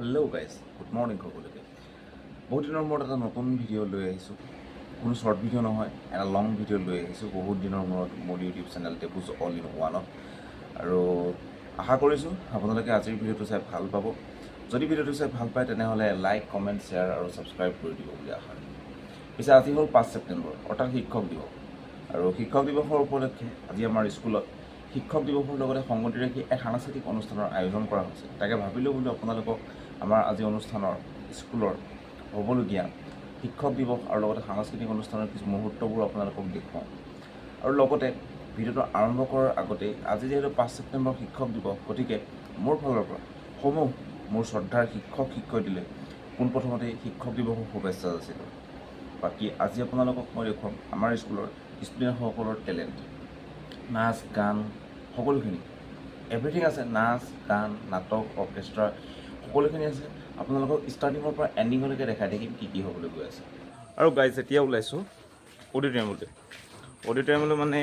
Hello' guys, good morning সকলোকে। বহুত দিনৰ মূৰত এটা নতুন ভিডিঅ' লৈ আহিছোঁ। কোনো শ্বৰ্ট ভিডিঅ' নহয়, এটা লং ভিডিঅ' লৈ আহিছোঁ বহুত দিনৰ মূৰত মোৰ ইউটিউব চেনেল টেপুজ অল ইন ওৱানত। আৰু আশা কৰিছোঁ আপোনালোকে আজিৰ ভিডিঅ'টো চাই ভাল পাব। যদি ভিডিঅ'টো চাই ভাল পায় তেনেহ'লে লাইক, কমেণ্ট, শ্বেয়াৰ আৰু ছাবস্ক্ৰাইব কৰি দিব বুলি আশা কৰিম। পিছে আজি হ'ল 5 ছেপ্টেম্বৰ, অৰ্থাৎ শিক্ষক দিৱস। আৰু শিক্ষক দিৱসৰ উপলক্ষে আজি আমাৰ স্কুলত শিক্ষক দিৱসৰ লগতে সংগতি ৰাখি এক সাংস্কৃতিক অনুষ্ঠানৰ আয়োজন কৰা হৈছে। তাকে ভাবিলোঁ বোলো আপোনালোকক আমাৰ আজি অনুষ্ঠানৰ স্কুলৰ হ'বলগীয়া শিক্ষক দিৱস আৰু লগতে সাংস্কৃতিক অনুষ্ঠানৰ কিছু মুহূৰ্তবোৰ আপোনালোকক দেখুৱাওঁ। আৰু লগতে ভিডিঅ'টো আৰম্ভ কৰাৰ আগতেই আজি যিহেতু 5 ছেপ্টেম্বৰ শিক্ষক দিৱস, গতিকে মোৰ ফালৰ পৰা সমূহ মোৰ শ্ৰদ্ধাৰ শিক্ষক শিক্ষয়িত্ৰীলৈ পোনপ্ৰথমতেই শিক্ষক দিৱসৰ শুভেচ্ছা যাচিলোঁ। বাকী আজি আপোনালোকক মই দেখুৱাম আমাৰ স্কুলৰ ষ্টুডেণ্টসকলৰ টেলেণ্ট, নাচ গান সকলোখিনি, এভৰিথিং আছে। নাচ গান, নাটক, অৰ্কেষ্ট্ৰা সকলোখিনি আছে। আপোনালোকক ষ্টাৰ্টিঙৰ পৰা এণ্ডিঙলৈকে দেখাই থাকিম কি কি হ'বলৈ গৈ আছে। আৰু গাইজ এতিয়া ওলাইছোঁ অডিটৰিয়ামলৈ মানে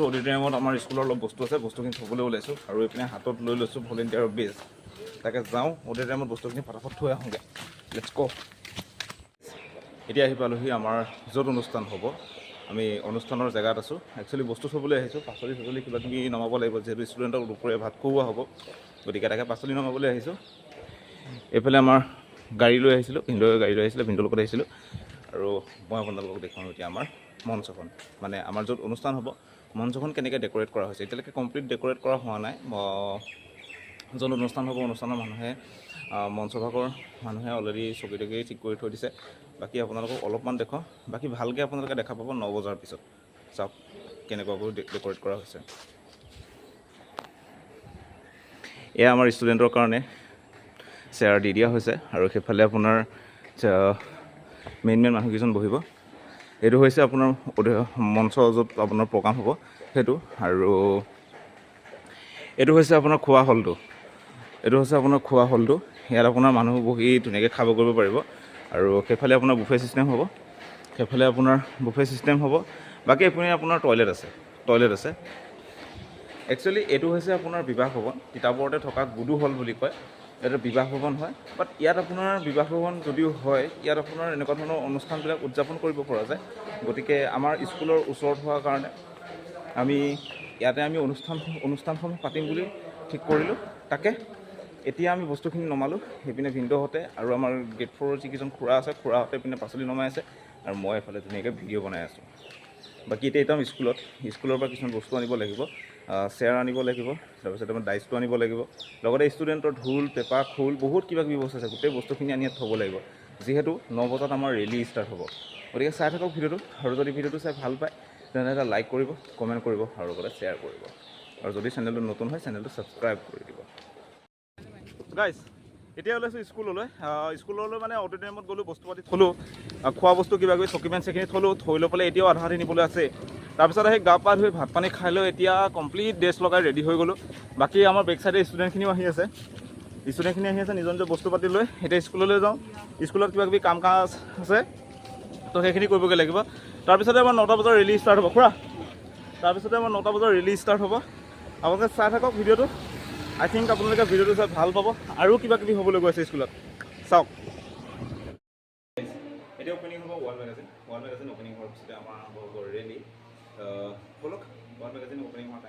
অডিটৰিয়ামত আমাৰ স্কুলৰ অলপ বস্তু আছে, বস্তুখিনি থ'বলৈ ওলাইছোঁ। আৰু এইপিনে হাতত লৈ লৈছোঁ ভলেণ্টিয়াৰৰ বেজ। তাকে যাওঁ অডিটৰিয়ামত বস্তুখিনি ফটাফট থৈ আহোঁগৈ। লেটছ গ'। এতিয়া আহি পালোহি আমাৰ য'ত অনুষ্ঠান হ'ব। আমি অনুষ্ঠানৰ জেগাত আছোঁ। একচুৱেলি বস্তু থ'বলৈ আহিছোঁ, পাচলি কিবা কিবি নমাব লাগিব, যিহেতু ষ্টুডেণ্টক দুপৰীয়া ভাত খুওৱা হ'ব। গতিকে তাকে পাচলি নমাবলৈ আহিছোঁ। এইফালে আমাৰ গাড়ী লৈ আহিছিলোঁ, ভিনদেউৰ গাড়ী লৈ আহিছিলোঁ, ভিনদেউৰ লগত আহিছিলোঁ। আৰু মই আপোনালোকক দেখুৱাওঁ এতিয়া আমাৰ মঞ্চখন, মানে আমাৰ য'ত অনুষ্ঠান হ'ব মঞ্চখন কেনেকৈ ডেক'ৰেট কৰা হৈছে। এতিয়ালৈকে কমপ্লিট ডেক'ৰেট কৰা হোৱা নাই। য'ত অনুষ্ঠান হ'ব অনুষ্ঠানৰ মানুহে মঞ্চভাগৰ মানুহে অলৰেডি চকী তকী ঠিক কৰি থৈ দিছে। বাকী আপোনালোকক অলপমান দেখুৱাওঁ, বাকী ভালকৈ আপোনালোকে দেখা পাব 9 বজাৰ পিছত। চাওক কেনেকুৱাকৈ ডেক'ৰেট কৰা হৈছে। এয়া আমাৰ ষ্টুডেণ্টৰ কাৰণে চেয়াৰ দি দিয়া হৈছে। আৰু সেইফালে আপোনাৰ মেইন মানুহকেইজন বহিব। এইটো হৈছে আপোনাৰ মঞ্চ য'ত আপোনাৰ প্ৰগ্ৰাম হ'ব সেইটো। আৰু এইটো হৈছে আপোনাৰ খোৱা হলটো। ইয়াত আপোনাৰ মানুহ বহি ধুনীয়াকৈ খাব কৰিব পাৰিব। আৰু সেইফালে আপোনাৰ বুফে ছিষ্টেম হ'ব। বাকী এইপিনে আপোনাৰ টয়লেট আছে। একচুৱেলি এইটো হৈছে আপোনাৰ বিবাহ ভৱন, তিতাবৰতে থকা গুডু হল বুলি কয়। এইটো বিবাহ ভৱন হয়। বাট ইয়াত আপোনাৰ বিবাহ ভৱন যদিও হয়, ইয়াত আপোনাৰ এনেকুৱা ধৰণৰ অনুষ্ঠানবিলাক উদযাপন কৰিব পৰা যায়। গতিকে আমাৰ স্কুলৰ ওচৰত হোৱাৰ কাৰণে আমি ইয়াতে অনুষ্ঠানসমূহ পাতিম বুলি ঠিক কৰিলোঁ। তাকে এতিয়া আমি বস্তুখিনি নমালোঁ। সেইপিনে ভিনদেউহঁতে আৰু আমাৰ গেট 4ৰ যিকেইজন খুৰা আছে, খুৰাহঁতে এইপিনে পাচলি নমাই আছে। আৰু মই এফালে ধুনীয়াকৈ ভিডিঅ' বনাই আছোঁ। বাকী এতিয়া একদম স্কুলৰ পৰা কিছুমান বস্তু আনিব লাগিব, চেয়াৰ আনিব লাগিব, তাৰপিছত আমাৰ ডাইচটো আনিব লাগিব, লগতে ষ্টুডেণ্টৰ ঢোল, পেঁপা, খোল বহুত কিবা কিবি বস্তু আছে। গোটেই বস্তুখিনি আনি ইয়াত থ'ব লাগিব, যিহেতু 9 বজাত আমাৰ ৰেলী ষ্টাৰ্ট হ'ব। গতিকে চাই থাকক ভিডিঅ'টো। আৰু যদি ভিডিঅ'টো চাই ভাল পায় তেনেহ'লে এটা লাইক কৰিব, কমেণ্ট কৰিব আৰু লগতে শ্বেয়াৰ কৰিব। আৰু যদি চেনেলটো নতুন হয় চেনেলটো ছাবস্ক্ৰাইব কৰি দিব। গাইজ এতিয়া ওলাইছোঁ স্কুললৈ মানে অডিটৰিয়ামত গ'লোঁ, বস্তু পাতি থ'লোঁ, খোৱা বস্তু কিবা কিবি চকীমেণ্ট সেইখিনি থৈ লৈ পেলাই এতিয়াও আধা আধি নিবলৈ আছে। তাৰপিছত আহি গা পা ধুই ভাত পানী খাই লৈ এতিয়া কমপ্লিট ড্ৰেছ লগাই ৰেডি হৈ গ'লোঁ। বাকী আমাৰ বেক চাইডে ষ্টুডেণ্টখিনিও আহি আছে নিজৰ নিজৰ বস্তু পাতি লৈ। এতিয়া স্কুললৈ যাওঁ। স্কুলত কিবা কিবি কাম কাজ আছে, তো সেইখিনি কৰিবগৈ লাগিব। তাৰপিছতে আমাৰ 9টা বজাৰ ৰেলী ষ্টাৰ্ট হ'ব। আপোনালোকে চাই থাকক ভিডিঅ'টো। আই থিংক আপোনালোকে ভিডিঅ'টো চাই ভাল পাব। আৰু কিবা কিবি হ'বলৈ গৈ আছে স্কুলত, চাওক। এতিয়া অপেনিং হ'ব ৱাল মেগাজিন অপেনিং হোৱাৰ পিছতে আমাৰ আৰম্ভ হ'ব ৰেলী। ব'লক ৱাল মেগাজিন অপেনিং হোৱাৰ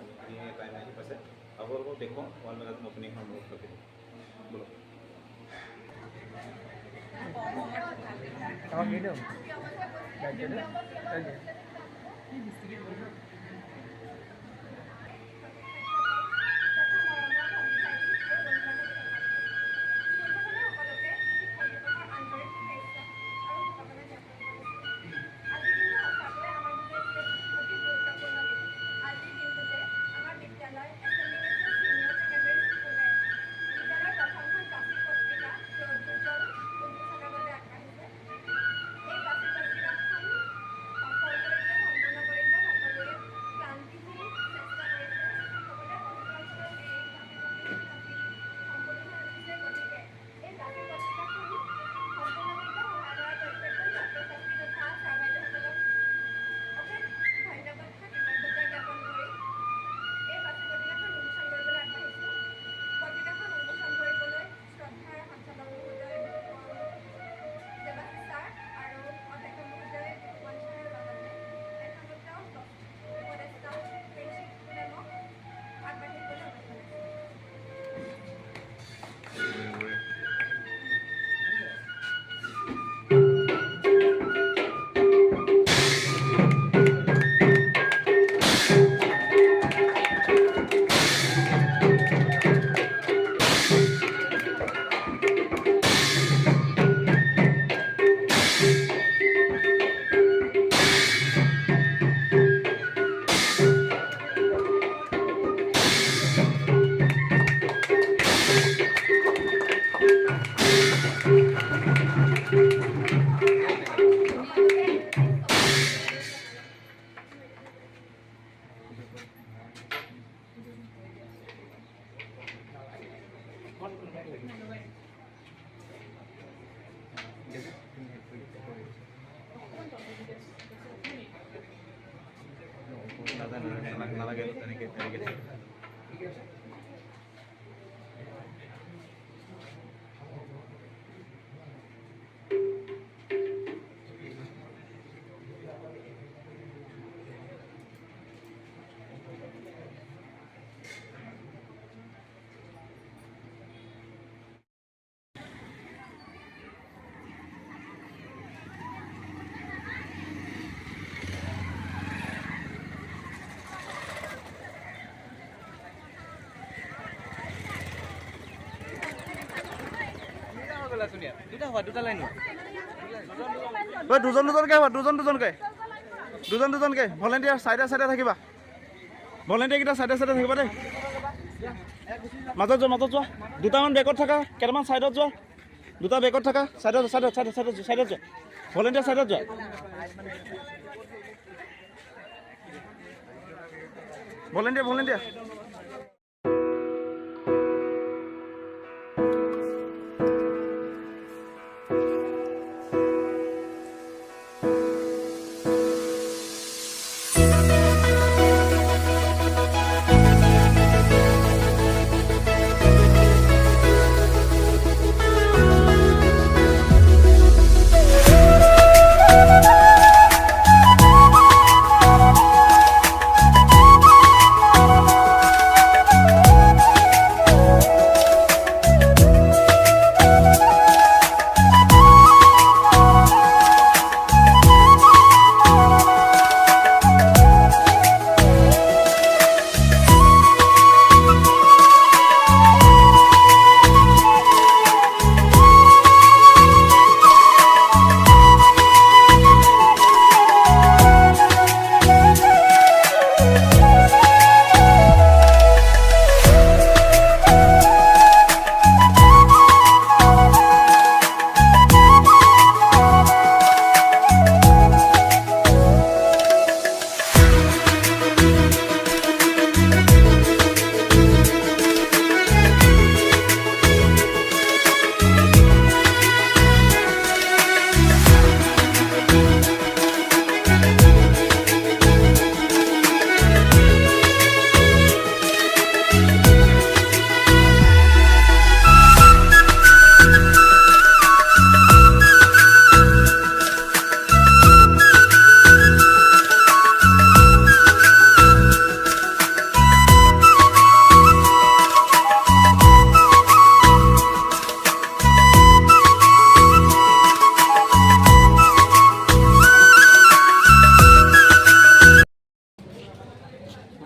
টাইম আহি পাইছে। আপোনালোকক দেখুৱাওঁ ৱাল মেগাজিন অপেনিং হোৱাৰ মুহূৰ্তখিনি। ব'লক। লাগে তেনেকৈ দুজনকে ভলেণ্টিয়াৰ চাইডে থাকিবা ভলেণ্টিয়াৰকেইটা চাইডে থাকিবা দেই মাজত যোৱা দুটামান বেগত থাকা কেইটামান চাইডত যোৱা দুটা বেগত থাকা চাইডত যোৱা ভলেণ্টিয়াৰ চাইডত যোৱা ভলেণ্টিয়াৰ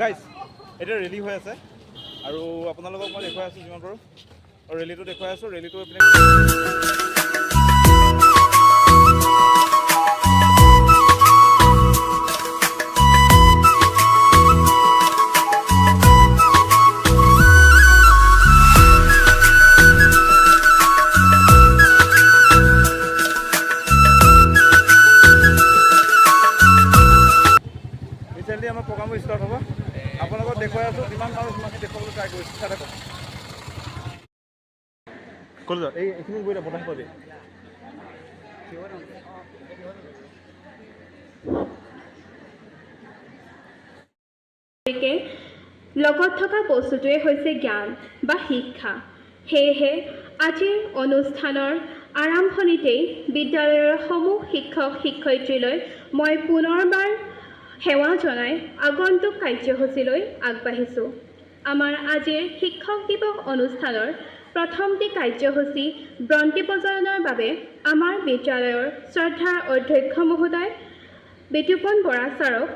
গাইজ এতিয়া ৰেলী হৈ আছে আৰু আপোনালোকক মই দেখুৱাই আছোঁ যিমান পাৰোঁ আৰু ৰেলীটো দেখুৱাই আছোঁ ৰেলীটো এইপিনে ৰিচেণ্টলি আমাৰ প্ৰগ্ৰামবোৰ ষ্টাৰ্ট হ'ব আপোনালোকক দেখুৱাই আছোঁ যিমান পাৰোঁ সিমানখিনি দেখুৱাবলৈ ট্ৰাই কৰিছোঁ চাই থাকক ক'লৈ যোৱা এইখিনি গৈ বতাহ পাবি লগত থকা বস্তুটোৱে হৈছে জ্ঞান বা শিক্ষা সেয়েহে আজিৰ অনুষ্ঠানৰ আৰম্ভণিতেই বিদ্যালয়ৰ সমূহ শিক্ষক শিক্ষয়িত্ৰীলৈ মই পুনৰবাৰ সেৱা জনাই আগন্তুক কাৰ্যসূচীলৈ আগবাঢ়িছোঁ আমাৰ আজিৰ শিক্ষক দিৱস অনুষ্ঠানৰ প্ৰথমটি কাৰ্যসূচী বন্তি প্ৰজ্বলনৰ বাবে আমাৰ বিদ্যালয়ৰ শ্ৰদ্ধাৰ অধ্যক্ষ মহোদয় বিতুপন বৰা ছাৰক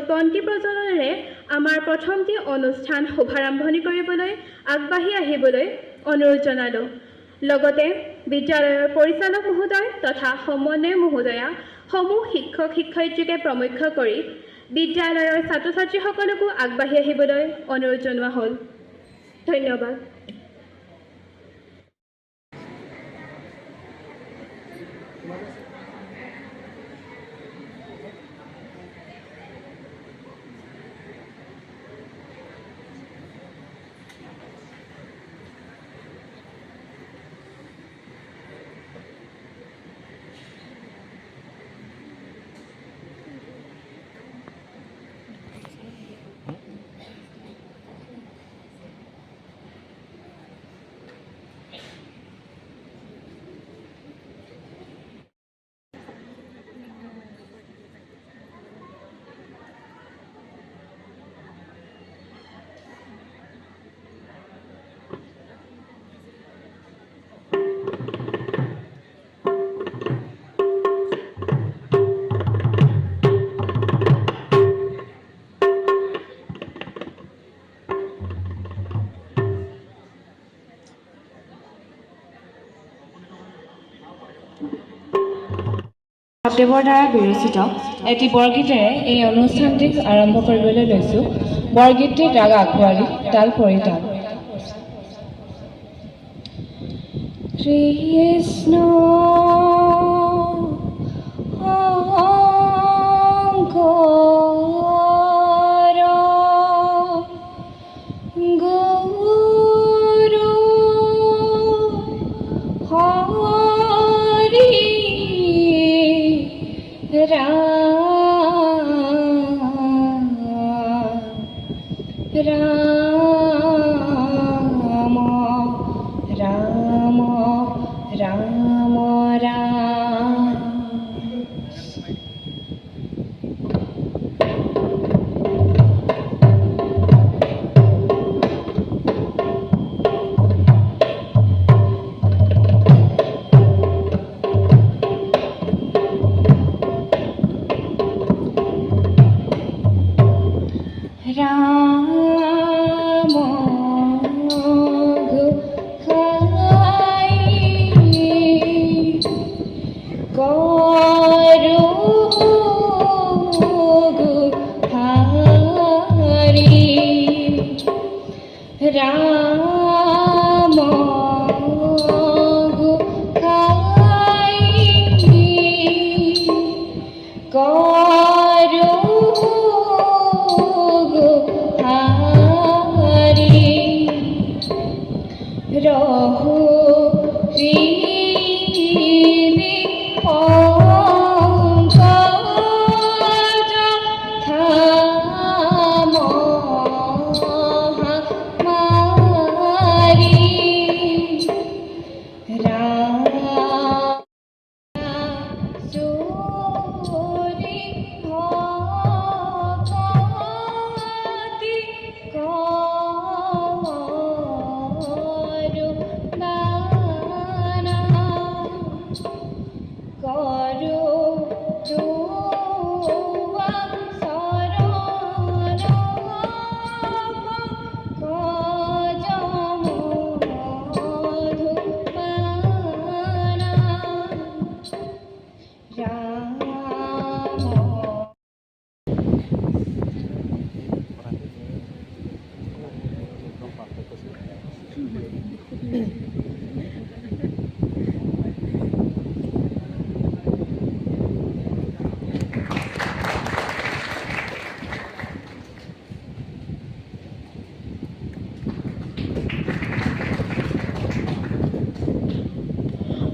বন্তি প্ৰজ্বলনেৰে আমাৰ প্ৰথমটি অনুষ্ঠান শুভাৰম্ভণি কৰিবলৈ আগবাঢ়ি আহিবলৈ অনুৰোধ জনালোঁ লগতে বিদ্যালয়ৰ পৰিচালক মহোদয় তথা সমন্বয় মহোদয়া সমূহ শিক্ষক শিক্ষয়িত্ৰীকে প্ৰমুখ্য কৰি বিদ্যালয়ৰ ছাত্ৰ ছাত্ৰীসকলকো আগবাঢ়ি আহিবলৈ অনুৰোধ জনোৱা হ'ল ধন্যবাদ মাধৱদেৱৰ দ্বাৰা বিৰচিত এটি বৰগীতেৰে এই অনুষ্ঠানটি আৰম্ভ কৰিবলৈ লৈছোঁ। বৰগীতটিৰ ৰাগ আখোৱালি, তাল পৰিতাল। কৃষ্ণ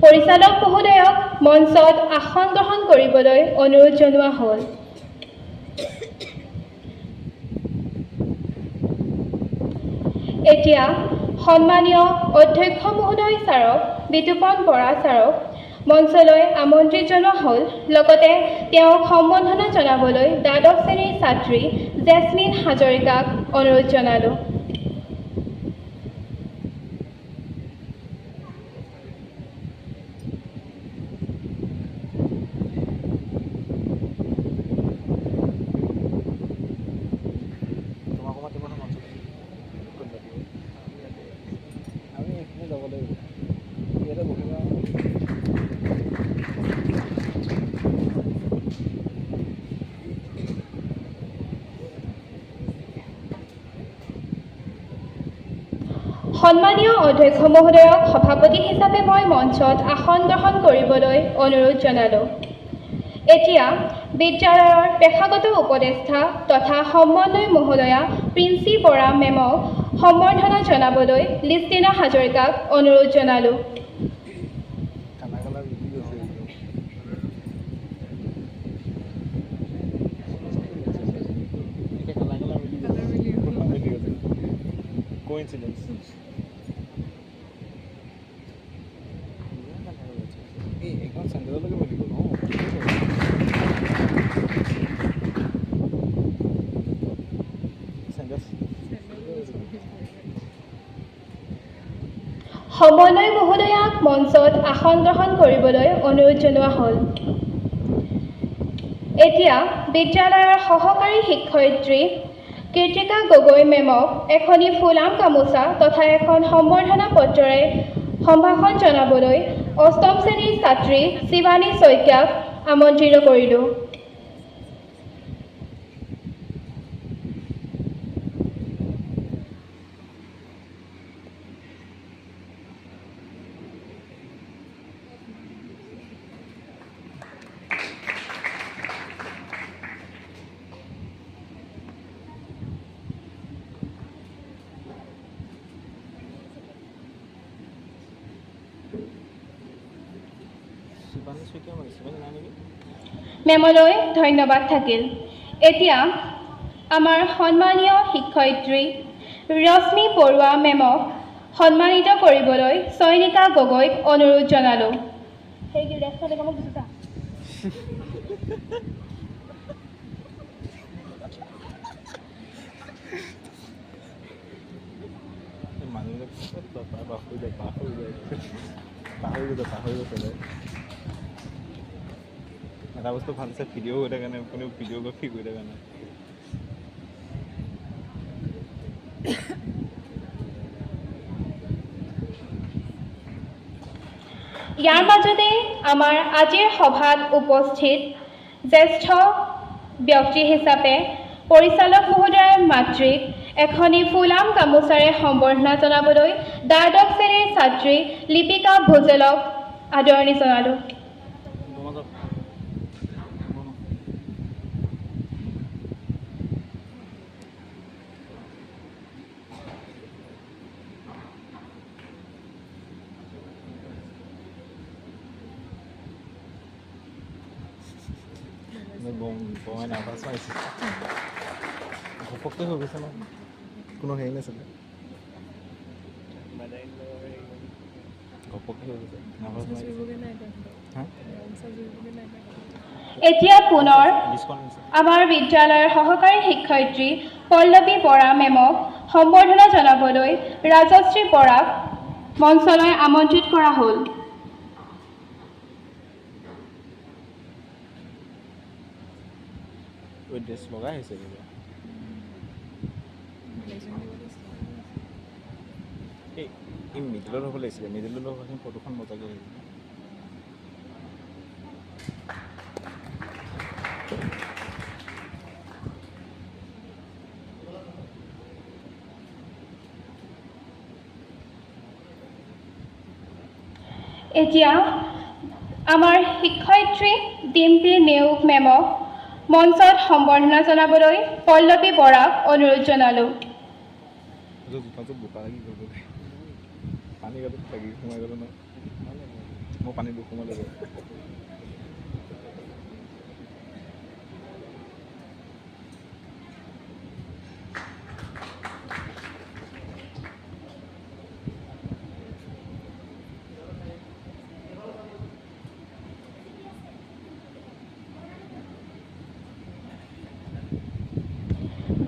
পৰিচালক মহোদয়ক মঞ্চত আসন গ্ৰহণ কৰিবলৈ অনুৰোধ জনোৱা হ'ল। এতিয়া সন্মানীয় অধ্যক্ষ মহোদয় ছাৰক, বিতুপন বৰা ছাৰক মঞ্চলৈ আমন্ত্ৰিত জনোৱা হ'ল। লগতে তেওঁক সম্বৰ্ধনা জনাবলৈ দ্বাদশ শ্ৰেণীৰ ছাত্ৰী জেচমিন হাজৰিকাক অনুৰোধ জনালোঁ। সন্মানীয় অধ্যক্ষ মহোদয়ক সভাপতি হিচাপে মই মঞ্চত আসন গ্ৰহণ কৰিবলৈ অনুৰোধ জনালোঁ। এতিয়া বিদ্যালয়ৰ পেশাগত উপদেষ্টা তথা সমন্বয় মহোদয়া প্ৰিন্সি বৰা মেমক সম্বৰ্ধনা জনাবলৈ লিষ্টিনা হাজৰিকাক অনুৰোধ জনালোঁ। সমন্বয় মহোদয়াক মঞ্চত আসন গ্ৰহণ কৰিবলৈ অনুৰোধ জনোৱা হ'ল। এতিয়া বিদ্যালয়ৰ সহকাৰী শিক্ষয়িত্ৰী কীৰ্তিকা গগৈ মেমক এখনি ফুলাম গামোচা তথা এখন সম্বৰ্ধনা পত্ৰৰে সম্ভাষণ জনাবলৈ অষ্টম শ্ৰেণীৰ ছাত্ৰী শিৱানী শইকীয়াক আমন্ত্ৰিত কৰিলোঁ। মেমলৈ ধন্যবাদ থাকিল। এতিয়া আমাৰ সন্মানীয় শিক্ষয়িত্ৰী ৰশ্মি বৰুৱা মেমক সন্মানিত কৰিবলৈ চয়নিকা গগৈক অনুৰোধ জনালোঁ। এটা বস্তু ভাল আছে, ভিডিঅ' হৈ থাকে নাই, কোনো ভিডিঅ'গ্ৰাফি কৰি থাকে নাই। ইয়াৰ মাজতে আমাৰ আজিৰ সভাত উপস্থিত জ্যেষ্ঠ ব্যক্তি হিচাপে পৰিচালক মহোদয়ৰ মাতৃক এখনি ফুলাম গামোচাৰে সম্বৰ্ধনা জনাবলৈ দ্বাদশ শ্ৰেণীৰ ছাত্ৰী লিপিকা ভোজেলক আদৰণি জনালোঁ। বমাই নাৰ্ভাছ মাৰিছে, ঘপককৈ হৈ গৈছে ন, কোনো হেৰি নাছিলে, ঘপককৈ হৈ গৈছে, নাৰ্ভাছ মাৰিছে। এতিয়া পুনৰ আমাৰ বিদ্যালয়ৰ সহকাৰী শিক্ষয়িত্ৰী পল্লৱী বৰা মেমক সম্বৰ্ধনা জনাবলৈ ৰাজশ্ৰী বৰাক মঞ্চলৈ আমন্ত্ৰিত কৰা হ'ল। ড্ৰেছ লগাই আহিছে এই মিডিলত হ'ব লাগিছিলে, মিডিলত হোৱাখিনি ফটোখন মজাকৈ আহিছে। এতিয়া আমাৰ শিক্ষয়িত্ৰী ডিম্পী নেওগ মেমক মঞ্চত সম্বৰ্ধনা জনাবলৈ পল্লৱী বৰাক অনুৰোধ জনালোঁ। পানী গাঁতত লাগি সোমাই গ'লো ন, মই পানী দুসোমাই ল'ব।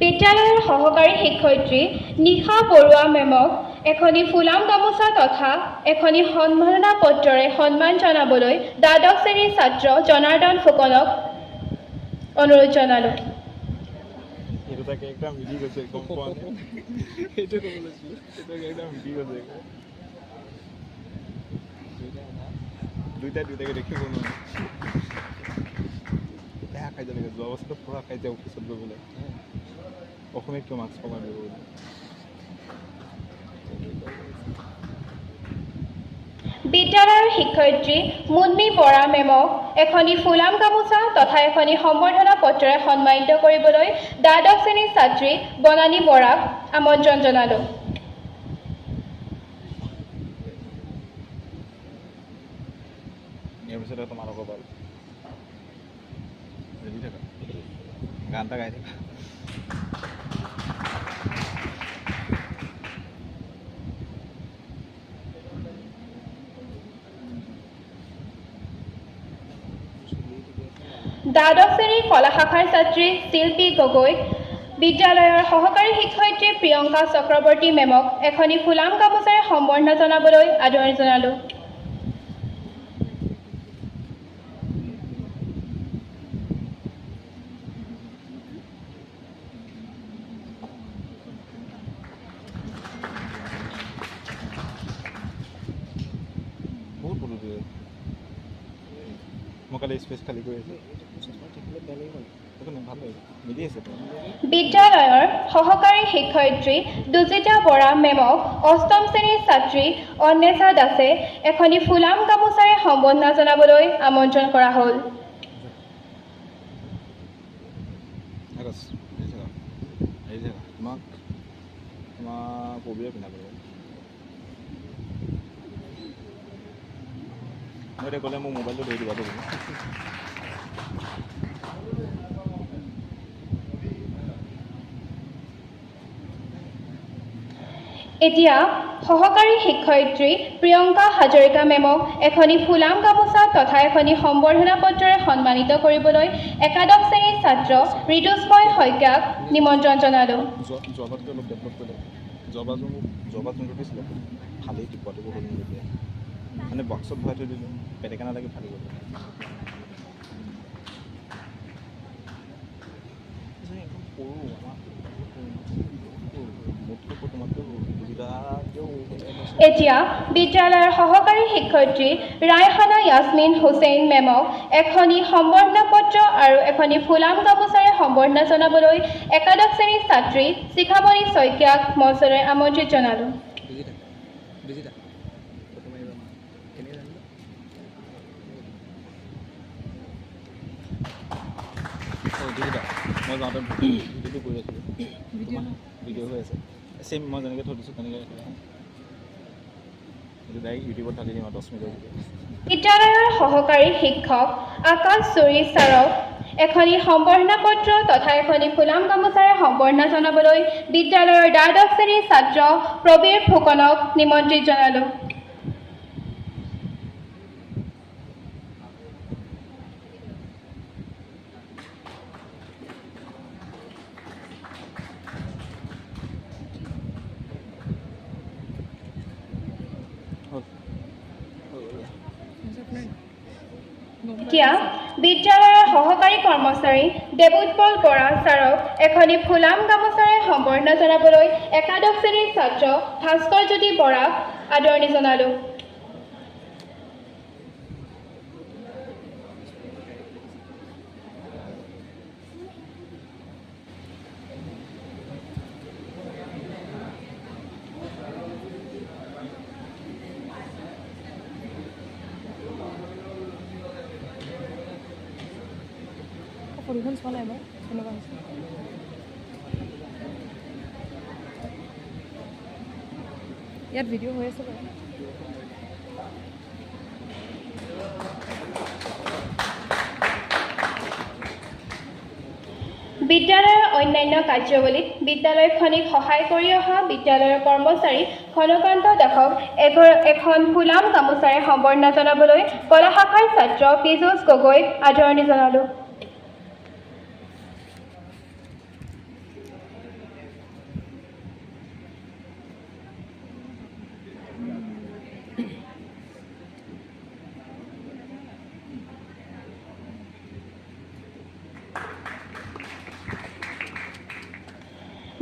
বিদ্যালয়ৰ সহকাৰী শিক্ষয়িত্ৰী নিশা বৰুৱা মেমক এখনি ফুলাম গামোচা তথা এখনি সম্মাননা পত্ৰৰে সন্মান জনাবলৈ দ্বাদশ শ্ৰেণীৰ ছাত্ৰ জনাৰ্দন ফুকনক অনুৰোধ জনালোঁ। দুইটাকে দেখিব নোৱাৰে, বেয়া খাই যায়, যোৱা বছৰটো পুৰা খাই যায় অফিচত গৈ পেলাই। অসমীয়াত কিয় মাস্ক কমাই দিব বুলি। বিদ্যালয়ৰ শিক্ষয়িত্ৰী মুন্মী বৰা মেমক এখনি ফুলাম গামোচা তথা এখনি সম্বৰ্ধনা পত্ৰৰে সন্মানিত কৰিবলৈ দ্বাদশ শ্ৰেণীৰ ছাত্ৰী বনানী বৰাক আমন্ত্ৰণ জনালোঁ। ইয়াৰ পিছতে তোমালোকৰ বাৰু ৰেডি থাকা, গান এটা গাই থাকা। দ্বাদশ শ্ৰেণীৰ কলা শাখাৰ ছাত্ৰী শিল্পী গগৈক বিদ্যালয়ৰ সহকাৰী শিক্ষয়িত্ৰী প্ৰিয়ংকা চক্ৰৱৰ্তী মেমক এখনি ফুলাম গামোচাৰে সম্বৰ্ধনা জনাবলৈ আদৰণি জনালোঁ। মই কালি স্পেচ খালী কৰি আছোঁ ভাল লাগিব মিলি আছে বিদ্যালয়ৰ সহকাৰী শিক্ষয়িত্ৰী দুজিতা বৰা মেমক অষ্টম শ্ৰেণীৰ ছাত্ৰী অন্বেষা দাসে এখনি ফুলাম গামোচাৰে সম্বৰ্ধনা জনাবলৈ আমন্ত্ৰণ কৰা হ'ল। তোমাক পবিয়ে পিন্ধাব লাগিব মই এতিয়া ক'লে মোৰ মোবাইলটো ধৰি দিবা তুমি এতিয়া সহকাৰী শিক্ষয়িত্ৰী প্ৰিয়ংকা হাজৰিকা মেমক এখনি ফুলাম গামোচা তথা এখনি সম্বৰ্ধনা পত্ৰৰে সন্মানিত কৰিবলৈ একাদশ শ্ৰেণীৰ ছাত্ৰ ঋতুস্ময় শইকীয়াক নিমন্ত্ৰণ জনালোঁ। যোৱাবাৰতকৈ অলপ ডেভেলপ কৰিলে যোৱাবাৰ যোনটো দিছিলে খালী টিপোৱাটো হ'ল এতিয়া মানে বক্সত ভৰাই থৈ দিলোঁ পেটেকা নালাগে ফালি গ'ল এতিয়া বিদ্যালয়ৰ সহকাৰী শিক্ষয়িত্ৰী ৰায়হানা ইয়াছমিন হুছেইন মেমক এখনি সম্বৰ্ধনা পত্ৰ আৰু এখনি ফুলাম গামোচাৰে সম্বৰ্ধনা জনাবলৈ একাদশ শ্ৰেণীৰ ছাত্ৰী শিখামণি শইকীয়াক মঞ্চলৈ আমন্ত্ৰিত জনালোঁ। মই যাওঁতে ভিডিঅ'টো কৰি আছিলোঁ ভিডিঅ' হৈ আছে ছেইম মই যেনেকৈ থৈ দিছোঁ তেনেকৈ এইটো ডাইৰেক্ট ইউটিউবত ঢালি দিম 10 মিনিটৰ ভিডিঅ'। বিদ্যালয়ৰ সহকাৰী শিক্ষক আকাশ চুৰি ছাৰক এখনি সম্বৰ্ধনা পত্ৰ তথা এখনি ফুলাম গামোচাৰে সম্বৰ্ধনা জনাবলৈ বিদ্যালয়ৰ দ্বাদশ শ্ৰেণীৰ ছাত্ৰ প্ৰবীৰ ফুকনক নিমন্ত্ৰিত জনালোঁ। এতিয়া বিদ্যালয়ৰ সহকাৰী কৰ্মচাৰী দেৱোৎপল বৰা ছাৰক এখনি ফুলাম গামোচাৰে সম্বৰ্ধনা জনাবলৈ একাদশ শ্ৰেণীৰ ছাত্ৰ ভাস্কৰ জ্যোতি বৰাক আদৰণি জনালোঁ। ফটোখন চোৱা নাই মই কেনেকুৱা হৈছে ইয়াত ভিডিঅ' হৈ আছে বাৰু বিদ্যালয়ৰ অন্যান্য কাৰ্যাৱলীত বিদ্যালয়খনিক সহায় কৰি অহা বিদ্যালয়ৰ কৰ্মচাৰী ঘনকান্ত দাসক এখন ফুলাম গামোচাৰে সম্বৰ্ধনা জনাবলৈ কলা শাখাৰ ছাত্ৰ পীযুষ গগৈক আদৰণি জনালোঁ।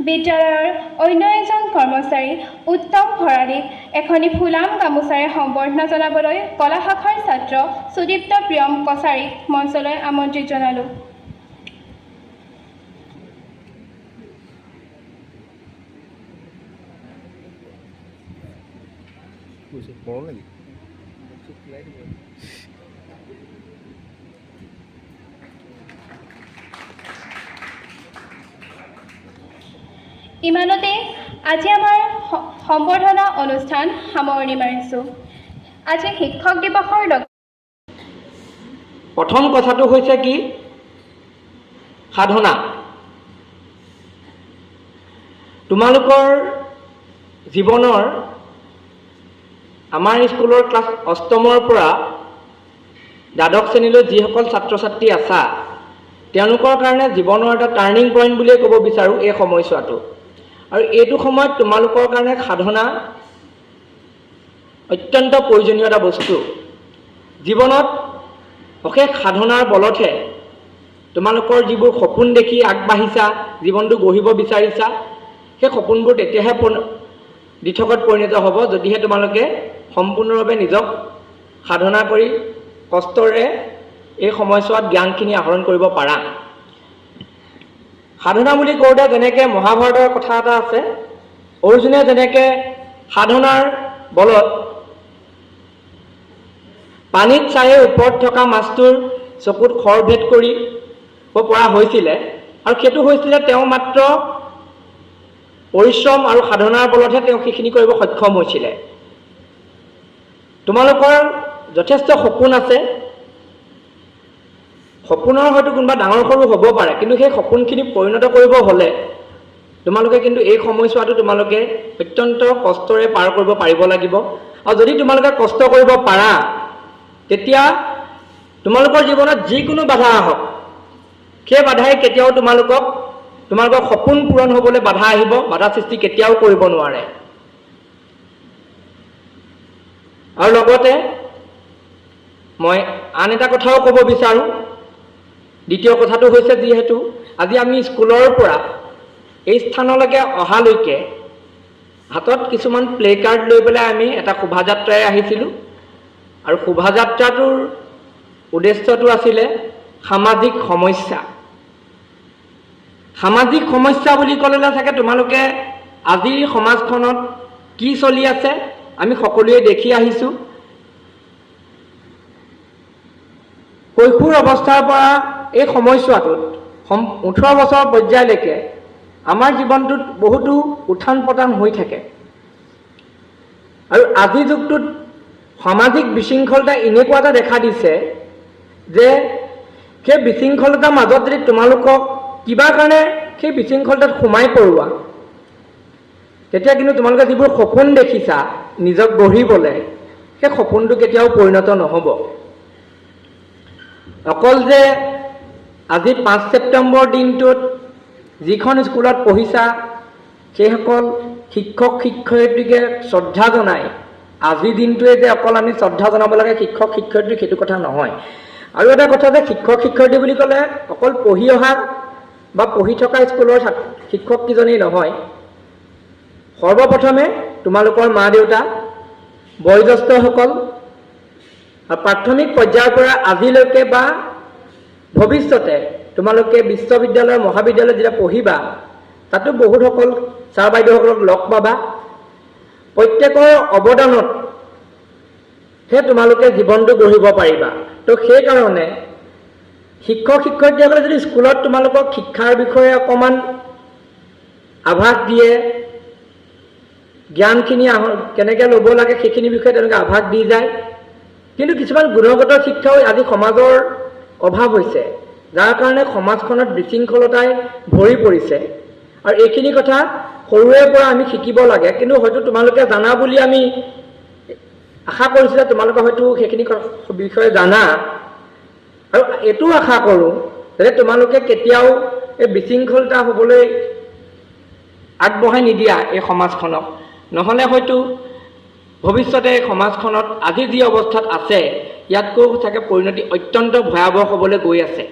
বিদ্যালয়ৰ অন্য এজন কৰ্মচাৰী উত্তম ভৰালীক এখনি ফুলাম গামোচাৰে সম্বৰ্ধনা জনাবলৈ কলা শাখাৰ ছাত্ৰ সুদীপ্ত প্ৰিয়ম কছাৰীক মঞ্চলৈ আমন্ত্ৰিত জনালোঁ। ইমানতে আজি আমাৰ সম্বৰ্ধনা অনুষ্ঠান সামৰণি মাৰিছোঁ। আজি শিক্ষক দিৱসৰ প্ৰথম কথাটো হৈছে কি সাধনা। তোমালোকৰ জীৱনৰ আমাৰ স্কুলৰ ক্লাছ 8ৰ পৰা দ্বাদশ শ্ৰেণীলৈ যিসকল ছাত্ৰ ছাত্ৰী আছা তেওঁলোকৰ কাৰণে জীৱনৰ এটা টাৰ্ণিং পইণ্ট বুলিয়ে ক'ব বিচাৰোঁ এই সময়ছোৱাটো। আৰু এইটো সময়ত তোমালোকৰ কাৰণে সাধনা অত্যন্ত প্ৰয়োজনীয় এটা বস্তু। জীৱনত অশেষ সাধনাৰ বলতহে তোমালোকৰ যিবোৰ সপোন দেখি আগবাঢ়িছা, জীৱনটো গঢ়িব বিচাৰিছা, সেই সপোনবোৰ তেতিয়াহে দিঠকত পৰিণত হ'ব যদিহে তোমালোকে সম্পূৰ্ণভাৱে নিজক সাধনা কৰি কষ্টৰে এই সময়ছোৱাত জ্ঞানখিনি আহৰণ কৰিব পাৰা। সাধনা বুলি কওঁতে যেনেকৈ মহাভাৰতৰ কথা এটা আছে, অৰ্জুনে যেনেকৈ সাধনাৰ বলত পানীত চায়ে ওপৰত থকা মাছটোৰ চকুত খৰভেদ কৰিব পৰা হৈছিলে, আৰু সেইটো হৈছিলে তেওঁ মাত্ৰ পৰিশ্ৰম আৰু সাধনাৰ বলতহে তেওঁ সেইখিনি কৰিব সক্ষম হৈছিলে। তোমালোকৰ যথেষ্ট সপোন আছে, সপোনৰ হয়তো কোনোবা ডাঙৰ সৰু হ'ব পাৰে, কিন্তু সেই সপোনখিনি পৰিণত কৰিব হ'লে তোমালোকে কিন্তু এই সময়ছোৱাটো তোমালোকে অত্যন্ত কষ্টৰে পাৰ কৰিব পাৰিব লাগিব। আৰু যদি তোমালোকে কষ্ট কৰিব পাৰা, তেতিয়া তোমালোকৰ জীৱনত যিকোনো বাধা আহক, সেই বাধাই কেতিয়াও তোমালোকৰ সপোন পূৰণ হ'বলৈ বাধা আহিব, বাধা সৃষ্টি কেতিয়াও কৰিব নোৱাৰে। আৰু লগতে মই আন এটা কথাও ক'ব বিচাৰোঁ। দ্বিতীয় কথাটো হৈছে, যিহেতু আজি আমি স্কুলৰ পৰা এই স্থানলৈকে অহালৈকে হাতত কিছুমান প্লে কাৰ্ড লৈ পেলাই আমি এটা শোভাযাত্ৰাৰে আহিছিলোঁ, আৰু শোভাযাত্ৰাটোৰ উদ্দেশ্যটো আছিলে সামাজিক সমস্যা। সামাজিক সমস্যা বুলি ক'লে চাগে তোমালোকে আজিৰ সমাজখনত কি চলি আছে আমি সকলোৱে দেখি আহিছোঁ। কৈশোৰ অৱস্থাৰ পৰা এই সময়ছোৱাটোত 18 বছৰ পৰ্যায়লৈকে আমাৰ জীৱনটোত বহুতো উত্থান পতন হৈ থাকে, আৰু আজিৰ যুগটোত সামাজিক বিশৃংখলতা এনেকুৱা এটা দেখা দিছে যে সেই বিশৃংখলতাৰ মাজত যদি তোমালোকক কিবা কাৰণে সেই বিশৃংখলতাত সোমাই পৰোৱা, তেতিয়া কিন্তু তোমালোকে যিবোৰ সপোন দেখিছা নিজক গঢ়িবলৈ, সেই সপোনটো কেতিয়াও পৰিণত নহ'ব। অকল যে আজি 5 ছেপ্টেম্বৰ দিনটোত যিখন স্কুলত পঢ়িছা সেইসকল শিক্ষক শিক্ষয়িত্ৰীকে শ্ৰদ্ধা জনাই আজিৰ দিনটোৱে যে অকল আমি শ্ৰদ্ধা জনাব লাগে শিক্ষক শিক্ষয়িত্ৰী, সেইটো কথা নহয়। আৰু এটা কথা যে শিক্ষক শিক্ষয়িত্ৰী বুলি ক'লে অকল পঢ়ি অহা বা পঢ়ি থকা স্কুলৰ শিক্ষককেইজনেই নহয়, সৰ্বপ্ৰথমে তোমালোকৰ মা দেউতা, বয়োজ্যেষ্ঠসকল, আৰু প্ৰাথমিক পৰ্যায়ৰ পৰা আজিলৈকে বা ভৱিষ্যতে তোমালোকে বিশ্ববিদ্যালয় মহাবিদ্যালয়ত যেতিয়া পঢ়িবা, তাতো বহুতসকল ছাৰ বাইদেউসকলক লগ পাবা। প্ৰত্যেকৰ অৱদানত হে তোমালোকে জীৱনটো গঢ়িব পাৰিবা। তো সেইকাৰণে শিক্ষক শিক্ষয়িত্ৰীসকলে যদি স্কুলত তোমালোকক শিক্ষাৰ বিষয়ে অকণমান আভাস দিয়ে, জ্ঞানখিনি কেনেকৈ ল'ব লাগে সেইখিনি বিষয়ে তেওঁলোকে আভাস দি যায়, কিন্তু কিছুমান গুণগত শিক্ষাও আজি সমাজৰ অভাৱ হৈছে, যাৰ কাৰণে সমাজখনত বিশৃংখলতাই ভৰি পৰিছে। আৰু এইখিনি কথা সৰুৰে পৰা আমি শিকিব লাগে, কিন্তু হয়তো তোমালোকে জানা বুলি আমি আশা কৰিছোঁ যে তোমালোকে হয়তো সেইখিনি বিষয়ে জানা, আৰু এইটো আশা কৰোঁ যে তোমালোকে কেতিয়াও এই বিশৃংখলতা হ'বলৈ আগবঢ়াই নিদিয়া এই সমাজখনক, নহ'লে হয়তো ভৱিষ্যতে এই সমাজখনত আজি যি অৱস্থাত আছে ইয়াতকৈ চাগে পৰিণতি অত্যন্ত ভয়াৱহ হ'বলৈ গৈ আছে।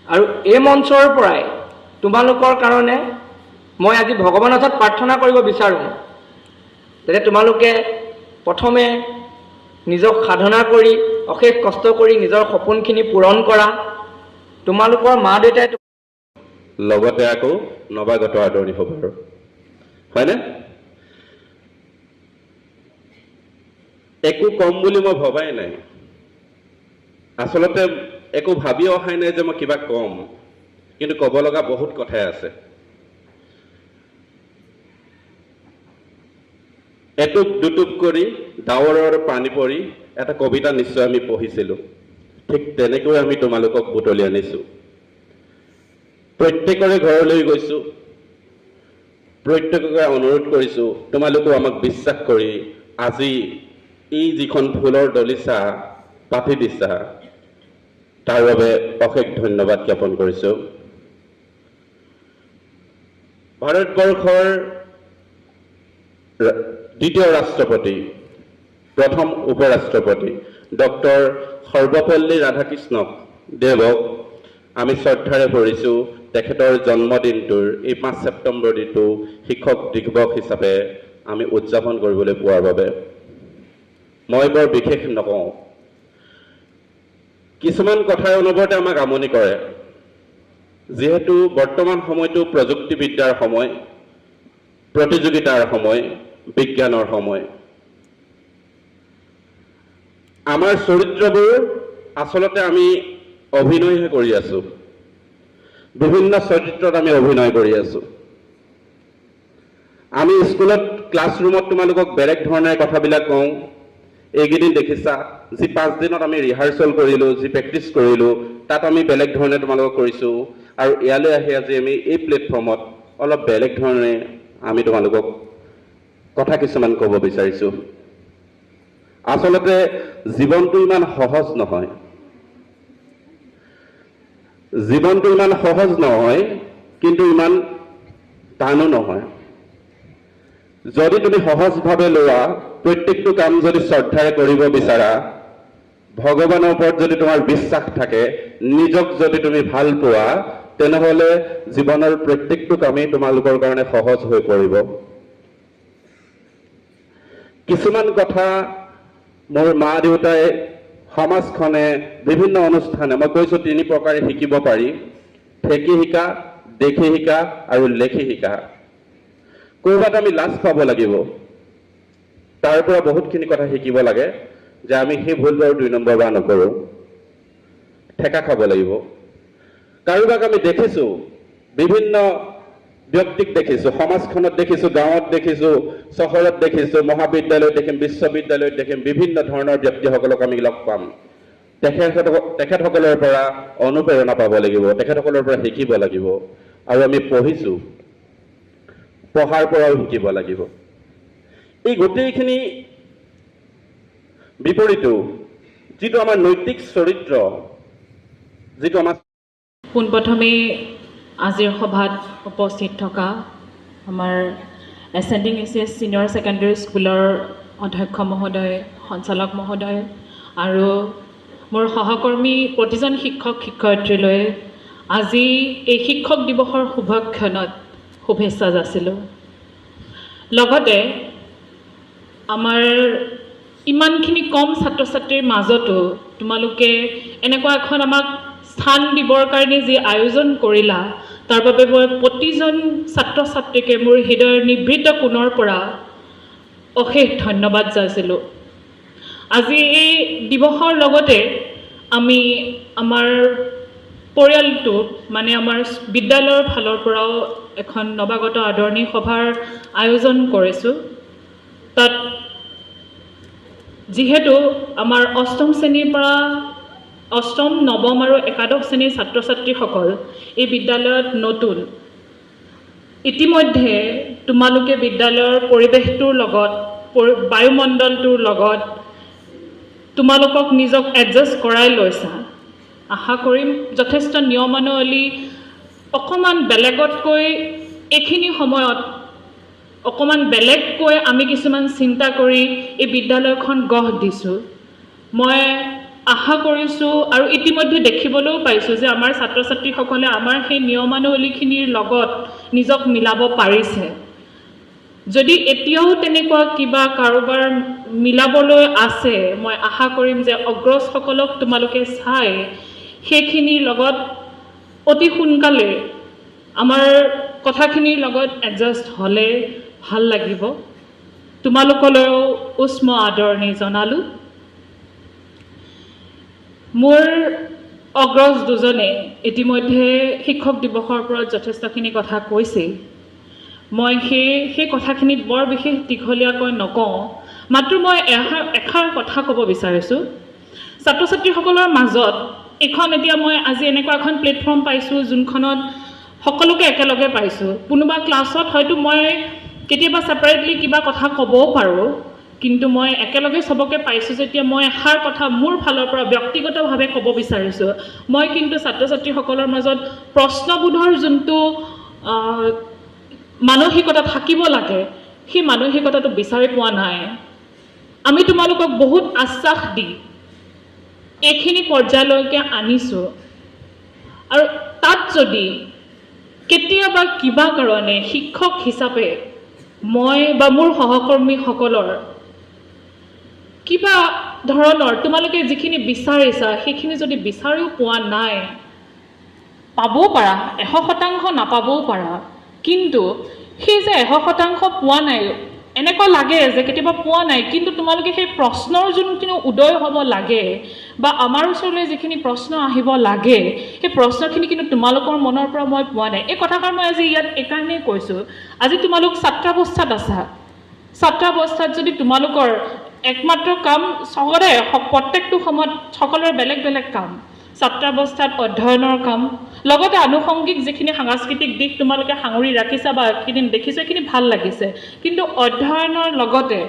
আৰু এই মঞ্চৰ পৰাই তোমালোকৰ কাৰণে মই আজি ভগৱানৰ ওচৰত প্ৰাৰ্থনা কৰিব বিচাৰোঁ, যাতে তোমালোকে প্ৰথমে নিজক সাধনা কৰি অশেষ কষ্ট কৰি নিজৰ সপোনখিনি পূৰণ কৰা। তোমালোকৰ মা দেউতাই লগতে আকৌ নৱাগত আদৰণি হ'ব, হয়নে? একো কম বুলি মই ভবাই নাই, আচলতে একো ভাবি অহাই নাই যে মই কিবা কম, কিন্তু ক'ব লগা বহুত কথাই আছে। এটুপ দুটুপ কৰি ডাৱৰৰ পানী পৰি এটা কবিতা নিশ্চয় আমি পঢ়িছিলোঁ, ঠিক তেনেকৈ আমি তোমালোকক বুটলি আনিছোঁ। প্ৰত্যেকৰে ঘৰলৈ গৈছোঁ, প্ৰত্যেককে অনুৰোধ কৰিছোঁ তোমালোকেও আমাক বিশ্বাস কৰি আজি এই যিখন ফুলৰ দলিচা পাতি দিছা, তাৰ বাবে অশেষ ধন্যবাদ জ্ঞাপন কৰিছোঁ। ভাৰতবৰ্ষৰ দ্বিতীয় ৰাষ্ট্ৰপতি, প্ৰথম উপৰাষ্ট্ৰপতি ডক্টৰ সৰ্বপল্লী ৰাধাকৃষ্ণ দেৱক আমি শ্ৰদ্ধাৰে কৰিছোঁ তেখেতৰ জন্মদিনটোৰ এই 5 ছেপ্টেম্বৰ দিনটো শিক্ষক দিৱস হিচাপে আমি উদযাপন কৰিবলৈ পোৱাৰ বাবে। মই বৰ বিশেষ নকওঁ, কিছুমান কথাই অনবৰতে আমাক আমনি কৰে। যিহেতু বৰ্তমান সময়টো প্ৰযুক্তিবিদ্যাৰ সময়, প্ৰতিযোগিতাৰ সময়, বিজ্ঞানৰ সময়। আমাৰ চৰিত্ৰবোৰ আচলতে আমি অভিনয়হে কৰি আছো। বিভিন্ন চৰিত্ৰত আমি অভিনয় কৰি আছো। আমি স্কুলত ক্লাছৰুমত তোমালোকক বেলেগ ধৰণে কথাবিলাক কওঁ। এইকেইদিন দেখিছা, যি 5 দিনত আমি ৰিহাৰ্চেল কৰিলোঁ, যি প্ৰেক্টিছ কৰিলোঁ, তাত আমি বেলেগ ধৰণে তোমালোকক কৰিছোঁ। আৰু ইয়ালৈ আহি আজি আমি এই প্লেটফৰ্মত অলপ বেলেগ ধৰণে আমি তোমালোকক কথা কিছুমান ক'ব বিচাৰিছোঁ। আচলতে জীৱনটো ইমান সহজ নহয়। জীৱনটো ইমান সহজ নহয়, কিন্তু ইমান টানো নহয়। যদি তুমি সহজভাৱে লোৱা, প্ৰত্যেকটো কাম যদি শ্ৰদ্ধাৰে কৰিব বিচাৰা, ভগৱানৰ ওপৰত যদি তোমাৰ বিশ্বাস থাকে, নিজক যদি তুমি ভাল পোৱা, তেনেহ'লে জীৱনৰ প্ৰত্যেকটো কামেই তোমালোকৰ কাৰণে সহজ হৈ পৰিব। কিছুমান কথা মোৰ মা দেউতাই, সমাজখনে, বিভিন্ন অনুষ্ঠানে, মই কৈছোঁ 3 প্ৰকাৰে শিকিব পাৰি: ঠেকি শিকা, দেখি শিকা আৰু লেখি শিকা। ক'ৰবাত আমি লাজ পাব লাগিব, তাৰ পৰা বহুতখিনি কথা শিকিব লাগে যে আমি সেই ভুল বাৰু 2 নম্বৰ বাৰ নকৰোঁ। ঠেকা খাব লাগিব। কাৰোবাক আমি দেখিছোঁ, বিভিন্ন ব্যক্তিক দেখিছোঁ, সমাজখনত দেখিছোঁ, গাঁৱত দেখিছোঁ, চহৰত দেখিছোঁ, মহাবিদ্যালয়ত দেখিম, বিশ্ববিদ্যালয়ত দেখিম, বিভিন্ন ধৰণৰ ব্যক্তিসকলক আমি লগ পাম। তেখেতসকলৰ পৰা অনুপ্ৰেৰণা পাব লাগিব, তেখেতসকলৰ পৰা শিকিব লাগিব। আৰু আমি পঢ়িছোঁ, পঢ়াৰ পৰাও শিকিব লাগিব। এই গোটেইখিনি বিপৰীতো যিটো আমাৰ নৈতিক চৰিত্ৰ, যিটো আমাৰ পোনপ্ৰথমে আজিৰ সভাত উপস্থিত থকা আমাৰ এছেণ্ডিং এছিয়াছ ছিনিয়ৰ ছেকেণ্ডেৰী স্কুলৰ অধ্যক্ষ মহোদয়, সঞ্চালক মহোদয় আৰু মোৰ সহকৰ্মী প্ৰতিজন শিক্ষক শিক্ষয়িত্ৰীলৈ আজি এই শিক্ষক দিৱসৰ শুভক্ষণত শুভেচ্ছা যাচিলোঁ। লগতে আমাৰ ইমানখিনি কম ছাত্ৰ ছাত্ৰীৰ মাজতো তোমালোকে এনেকুৱা এখন আমাক স্থান দিবৰ কাৰণে যি আয়োজন কৰিলা, তাৰ বাবে মই প্ৰতিজন ছাত্ৰ ছাত্ৰীকে মোৰ হৃদয়ৰ নিভৃত কোণৰ পৰা অশেষ ধন্যবাদ যাচিলোঁ। আজি এই দিৱসৰ লগতে আমি আমাৰ পৰিয়ালটো, মানে আমাৰ বিদ্যালয়ৰ ফালৰ পৰাও এখন নৱাগত আদৰণি সভাৰ আয়োজন কৰিছোঁ। তাত যিহেতু আমাৰ অষ্টম শ্ৰেণীৰ পৰা অষ্টম, নৱম আৰু একাদশ শ্ৰেণীৰ ছাত্ৰ ছাত্ৰীসকল এই বিদ্যালয়ত নতুন, ইতিমধ্যে তোমালোকে বিদ্যালয়ৰ পৰিৱেশটোৰ লগত, বায়ুমণ্ডলটোৰ লগত তোমালোকক নিজক এডজাষ্ট কৰাই লৈছা। আশা কৰিম যথেষ্ট নিয়মাৱলী অকণমান বেলেগতকৈ এইখিনি সময়ত অকণমান বেলেগকৈ আমি কিছুমান চিন্তা কৰি এই বিদ্যালয়খন গঢ় দিছোঁ। মই আশা কৰিছোঁ আৰু ইতিমধ্যে দেখিবলৈও পাইছোঁ যে আমাৰ ছাত্ৰ ছাত্ৰীসকলে আমাৰ সেই নিয়মাৱলীখিনিৰ লগত নিজক মিলাব পাৰিছে। যদি এতিয়াও তেনেকুৱা কিবা কাৰোবাৰ মিলাবলৈ আছে, মই আশা কৰিম যে অগ্ৰজসকলক তোমালোকে চাই সেইখিনিৰ লগত অতি সোনকালে আমাৰ কথাখিনিৰ লগত এডজাষ্ট হ'লে ভাল লাগিব। তোমালোকলৈও উষ্ম আদৰণি জনালোঁ। মোৰ অগ্ৰজ দুজনে ইতিমধ্যে শিক্ষক দিৱসৰ ওপৰত যথেষ্টখিনি কথা কৈছে। মই সেই কথাখিনিত বৰ বিশেষ দীঘলীয়াকৈ নকওঁ, মাত্ৰ মই এষাৰ কথা ক'ব বিচাৰিছোঁ। ছাত্ৰ ছাত্ৰীসকলৰ মাজত এখন এতিয়া মই আজি এনেকুৱা এখন প্লেটফৰ্ম পাইছোঁ যোনখনত সকলোকে একেলগে পাইছোঁ। কোনোবা ক্লাছত হয়তো মই কেতিয়াবা ছেপাৰেটলি কিবা কথা ক'বও পাৰোঁ, কিন্তু মই একেলগে চবকে পাইছোঁ যেতিয়া মই এষাৰ কথা মোৰ ফালৰ পৰা ব্যক্তিগতভাৱে ক'ব বিচাৰিছোঁ। মই কিন্তু ছাত্ৰ ছাত্ৰীসকলৰ মাজত প্ৰশ্নবোধৰ যোনটো মানসিকতা থাকিব লাগে, সেই মানসিকতাটো বিচাৰি পোৱা নাই। আমি তোমালোকক বহুত আশ্বাস দি এইখিনি পৰ্যায়লৈকে আনিছোঁ, আৰু তাত যদি কেতিয়াবা কিবা কাৰণে শিক্ষক হিচাপে মই বা মোৰ সহকৰ্মীসকলৰ কিবা ধৰণৰ তোমালোকে যিখিনি বিচাৰিছা সেইখিনি যদি বিচাৰিও পোৱা নাই, পাবও পাৰা, 100% নাপাবও পাৰা, কিন্তু সেই যে 100% পোৱা নাই, এনেকুৱা লাগে যে কেতিয়াবা পোৱা নাই, কিন্তু তোমালোকে সেই প্ৰশ্নৰ যোনখিনি উদয় হ'ব লাগে বা আমাৰ ওচৰলৈ যিখিনি প্ৰশ্ন আহিব লাগে, সেই প্ৰশ্নখিনি কিন্তু তোমালোকৰ মনৰ পৰা মই পোৱা নাই। এই কথাষাৰ মই আজি ইয়াত এইকাৰণেই কৈছোঁ, আজি তোমালোক ছাত্ৰাৱস্থাত আছা। ছাত্ৰাৱস্থাত যদি তোমালোকৰ একমাত্ৰ কাম সদায় প্ৰত্যেকটো সময়ত সকলোৰে বেলেগ বেলেগ কাম, ছাত্ৰাৱস্থাত অধ্যয়নৰ কাম, লগতে আনুষংগিক যিখিনি সাংস্কৃতিক দিশ তোমালোকে সাঙুৰি ৰাখিছা বা এইখিনি দেখিছোঁ, এইখিনি ভাল লাগিছে, কিন্তু অধ্যয়নৰ লগতে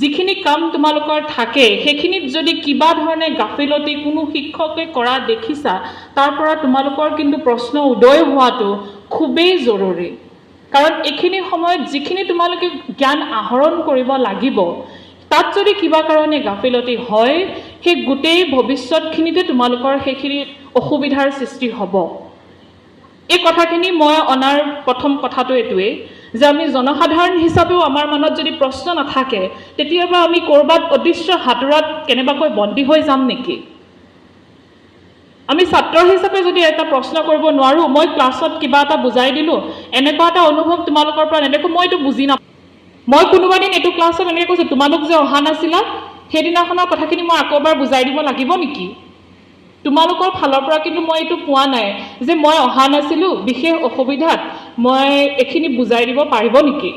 যিখিনি কাম তোমালোকৰ থাকে সেইখিনিত যদি কিবা ধৰণে গাফিলতি কোনো শিক্ষকে কৰা দেখিছা, তাৰ পৰা তোমালোকৰ কিন্তু প্ৰশ্ন উদয় হোৱাটো খুবেই জৰুৰী। কাৰণ এইখিনি সময়ত যিখিনি তোমালোকে জ্ঞান আহৰণ কৰিব লাগিব, তাত যদি কিবা কাৰণে গাফিলতি হয়, সেই গোটেই ভৱিষ্যতখিনিতে তোমালোকৰ সেইখিনি অসুবিধাৰ সৃষ্টি হ'ব। এই কথাখিনি মই অনাৰ প্ৰথম কথাটো এইটোৱেই যে আমি জনসাধাৰণ হিচাপেও আমাৰ মনত যদি প্ৰশ্ন নাথাকে, তেতিয়াবা আমি ক'ৰবাত অদৃশ্য হাতোৰাত কেনেবাকৈ বন্দী হৈ যাম নেকি? আমি ছাত্ৰ হিচাপে যদি এটা প্ৰশ্ন কৰিব নোৱাৰোঁ, মই ক্লাছত কিবা এটা বুজাই দিলোঁ, এনেকুৱা এটা অনুভৱ তোমালোকৰ পৰা নেদেখোঁ, মই এইটো বুজি নাপাওঁ। মই কোনোবা দিন এইটো ক্লাছত এনেকৈ কৈছোঁ, তোমালোক যে অহা নাছিলা, সেইদিনাখনৰ কথাখিনি মই আকৌ এবাৰ বুজাই দিব লাগিব নেকি? তোমালোকৰ ফালৰ পৰা কিন্তু মই এইটো পোৱা নাই যে মই অহা নাছিলোঁ, বিশেষ অসুবিধাত, মই এইখিনি বুজাই দিব পাৰিব নেকি?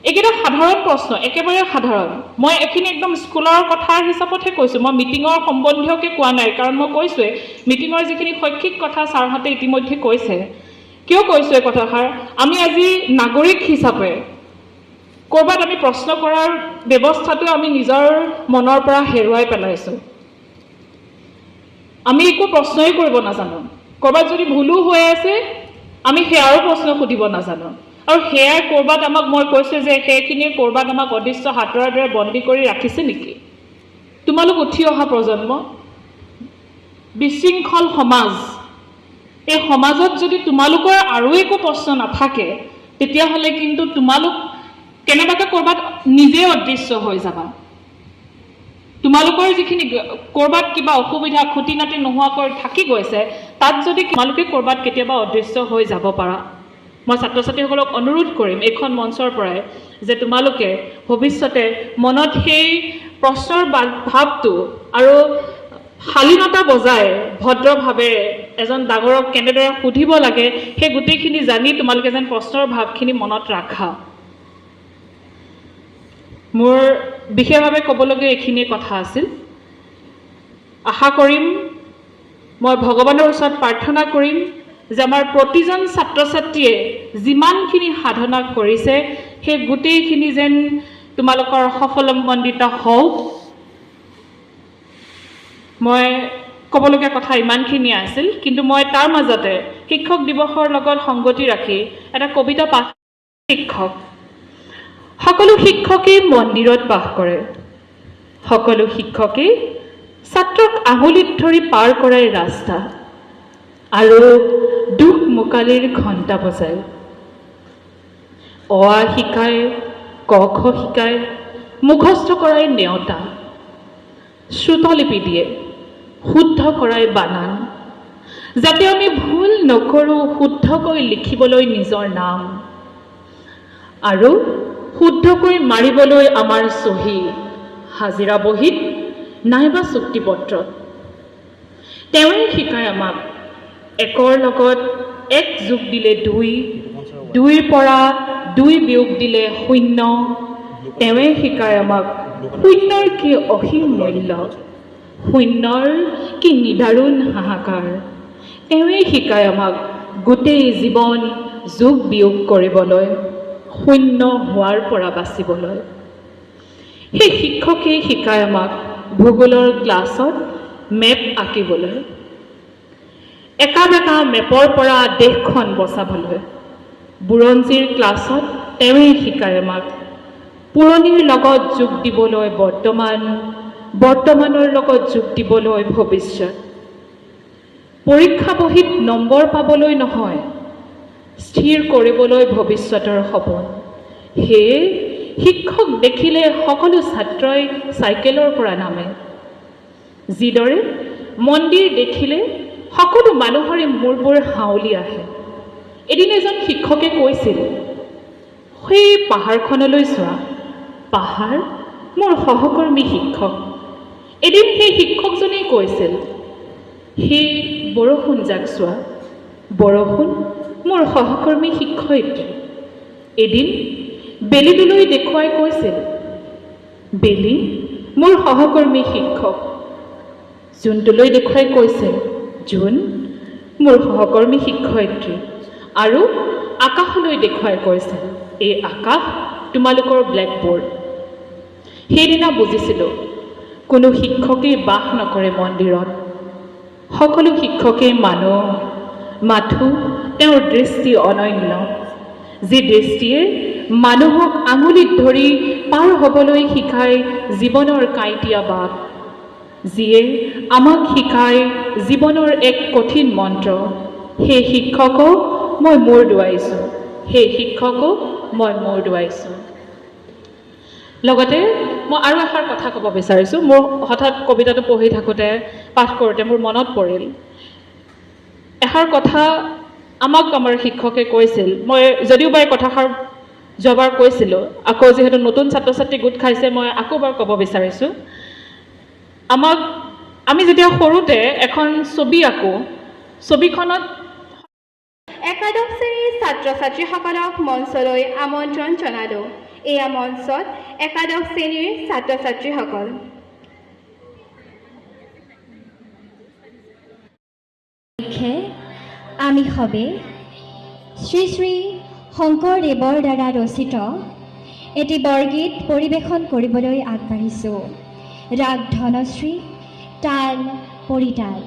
এইকেইটা সাধাৰণ প্ৰশ্ন, একেবাৰে সাধাৰণ। মই এইখিনি একদম স্কুলৰ কথাৰ হিচাপতহে কৈছোঁ, মই মিটিঙৰ সম্বন্ধীয়কে কোৱা নাই, কাৰণ মই কৈছোঁৱে মিটিঙৰ যিখিনি শৈক্ষিক কথা ছাৰহঁতে ইতিমধ্যে কৈছে। কিয় কৈছোঁ এই কথাষাৰ? আমি আজি নাগৰিক হিচাপে ক'ৰবাত আমি প্ৰশ্ন কৰাৰ ব্যৱস্থাটো আমি নিজৰ মনৰ পৰা হেৰুৱাই পেলাইছোঁ। আমি একো প্ৰশ্নই কৰিব নাজানো, ক'ৰবাত যদি ভুলো হৈ আছে আমি সেয়াৰো প্ৰশ্ন সুধিব নাজানো, আৰু সেয়াই ক'ৰবাত আমাক, মই কৈছোঁ যে সেইখিনিয়ে ক'ৰবাত আমাক অদৃশ্য হাতোৰাৰ দৰে বন্দী কৰি ৰাখিছে নেকি? তোমালোক উঠি অহা প্ৰজন্ম, বিশৃংখল সমাজ, এই সমাজত যদি তোমালোকৰ আৰু একো প্ৰশ্ন নাথাকে, তেতিয়াহ'লে কিন্তু তোমালোক কেনেবাকৈ ক'ৰবাত নিজে অদৃশ্য হৈ যাবা। তোমালোকৰ যিখিনি ক'ৰবাত কিবা অসুবিধা খুটি নাটি নোহোৱাকৈ থাকি গৈছে, তাত যদি তোমালোকে ক'ৰবাত কেতিয়াবা অদৃশ্য হৈ যাব পাৰা, মই ছাত্ৰ ছাত্ৰীসকলক অনুৰোধ কৰিম এইখন মঞ্চৰ পৰাই যে তোমালোকে ভৱিষ্যতে মনত সেই প্ৰশ্নৰ ভাৱটো আৰু শালীনতা বজাই ভদ্ৰভাৱে এজন ডাঙৰক কেনেদৰে সুধিব লাগে, সেই গোটেইখিনি জানি তোমালোকে যেন প্ৰশ্নৰ ভাৱখিনি মনত ৰাখা। মোৰ বিশেষভাৱে ক'বলগীয়া এইখিনিয়ে কথা আছিল। আশা কৰিম, মই ভগৱানৰ ওচৰত প্ৰাৰ্থনা কৰিম যে আমাৰ প্ৰতিজন ছাত্ৰ ছাত্ৰীয়ে যিমানখিনি সাধনা কৰিছে সেই গোটেইখিনি যেন তোমালোকৰ সফলমণ্ডিত হওক। মই ক'বলগীয়া কথা ইমানখিনিয়ে আছিল, কিন্তু মই তাৰ মাজতে শিক্ষক দিৱসৰ লগত সংগতি ৰাখি এটা কবিতা পাঠ। শিক্ষক, সকলো শিক্ষকেই মন্দিৰত বাস কৰে, সকলো শিক্ষকেই ছাত্ৰক আঙুলিত ধৰি পাৰ কৰাই ৰাস্তা, আৰু দুখ মোকালিৰ ঘণ্টা বজায়। অ আ শিকায়, ক খ শিকায়, মুখস্থ কৰাই নেওতা, শ্ৰুতলিপি দিয়ে, শুদ্ধ কৰাই বানান, যাতে আমি ভুল নকৰোঁ শুদ্ধকৈ লিখিবলৈ নিজৰ নাম, আৰু শুদ্ধকৈ মাৰিবলৈ আমাৰ চহী হাজিৰা বহীত নাইবা চুক্তিপত্ৰত। তেওঁৱে শিকায় আমাক একৰ লগত এক যোগ দিলে দুই, দুইৰ পৰা দুই বিয়োগ দিলে শূন্য। তেওঁৱে শিকায় আমাক শূন্যৰ কি অসীম মূল্য, শূন্যৰ কি নিদাৰুণ হাহাকাৰ। তেওঁৱে শিকায় আমাক গোটেই জীৱন যোগ বিয়োগ কৰিবলৈ, শূন্য হোৱাৰ পৰা বাচিবলৈ। সেই শিক্ষকেই শিকায় আমাক ভূগোলৰ ক্লাছত মেপ আঁকিবলৈ, একা বেকা মেপৰ পৰা দেশখন বচাবলৈ। বুৰঞ্জীৰ ক্লাছত তেওঁৱেই শিকায় আমাক পুৰণিৰ লগত যোগ দিবলৈ বৰ্তমান, বৰ্তমানৰ লগত যোগ দিবলৈ ভৱিষ্যত। পৰীক্ষা বহীত নম্বৰ পাবলৈ নহয়, স্থিৰ কৰিবলৈ ভৱিষ্যতৰ সপোন। সেয়ে শিক্ষক দেখিলে সকলো ছাত্ৰই চাইকেলৰ পৰা নামে। যিদৰে মন্দিৰ দেখিলে সকলো মানুহৰে মূৰবোৰ হাউলি আহে। এদিন এজন শিক্ষকে কৈছিল, সেই পাহাৰখনলৈ চোৱা, পাহাৰ মোৰ সহকৰ্মী শিক্ষক। এদিন সেই শিক্ষকজনেই কৈছিল, সেই বৰষুণ যাক চোৱা, বৰষুণ মোৰ সহকৰ্মী শিক্ষয়িত্ৰী। এদিন বেলিটোলৈ দেখুৱাই কৈছিল, বেলি মোৰ সহকৰ্মী শিক্ষক। জোনটোলৈ দেখুৱাই কৈছিল, জোন মোৰ সহকৰ্মী শিক্ষয়িত্ৰী। আৰু আকাশলৈ দেখুৱাই কৈছিল, এই আকাশ তোমালোকৰ ব্লেকবৰ্ড। সেইদিনা বুজিছিলোঁ, কোনো শিক্ষকেই বাস নকৰে মন্দিৰত। সকলো শিক্ষকেই মানুহ, মাথো তেওঁৰ দৃষ্টি অনন্য, যি দৃষ্টিয়ে মানুহক আঙুলিত ধৰি পাৰ হ'বলৈ শিকায় জীৱনৰ কাঁইটীয়া বাট, যিয়ে আমাক শিকায় জীৱনৰ এক কঠিন মন্ত্ৰ। সেই শিক্ষকক মই মূৰ দোৱাইছোঁ, সেই শিক্ষকক মই মূৰ দোৱাইছোঁ। লগতে মই আৰু এষাৰ কথা ক'ব বিচাৰিছোঁ। মোৰ হঠাৎ কবিতাটো পঢ়ি থাকোঁতে, পাঠ কৰোঁতে মোৰ মনত পৰিল এষাৰ কথা আমাক আমাৰ শিক্ষকে কৈছিল। মই যদিওবা এই কথাষাৰ যোৱাবাৰ কৈছিলোঁ, আকৌ যিহেতু নতুন ছাত্ৰ ছাত্ৰী গোট খাইছে, মই আকৌ এবাৰ ক'ব বিচাৰিছোঁ। আমি যেতিয়া সৰুতে এখন ছবি আঁকো, ছবিখনত একাদশ শ্ৰেণীৰ ছাত্ৰ ছাত্ৰীসকলক মঞ্চলৈ আমন্ত্ৰণ জনালোঁ। এয়া মঞ্চত একাদশ শ্ৰেণীৰ ছাত্ৰ ছাত্ৰীসকল। আমি সবে শ্ৰী শ্ৰী শংকৰদেৱৰ দ্বাৰা ৰচিত এটি বৰগীত পৰিৱেশন কৰিবলৈ আগবাঢ়িছোঁ। ৰাগ ধনশ্ৰী, তাল পৰিতাল।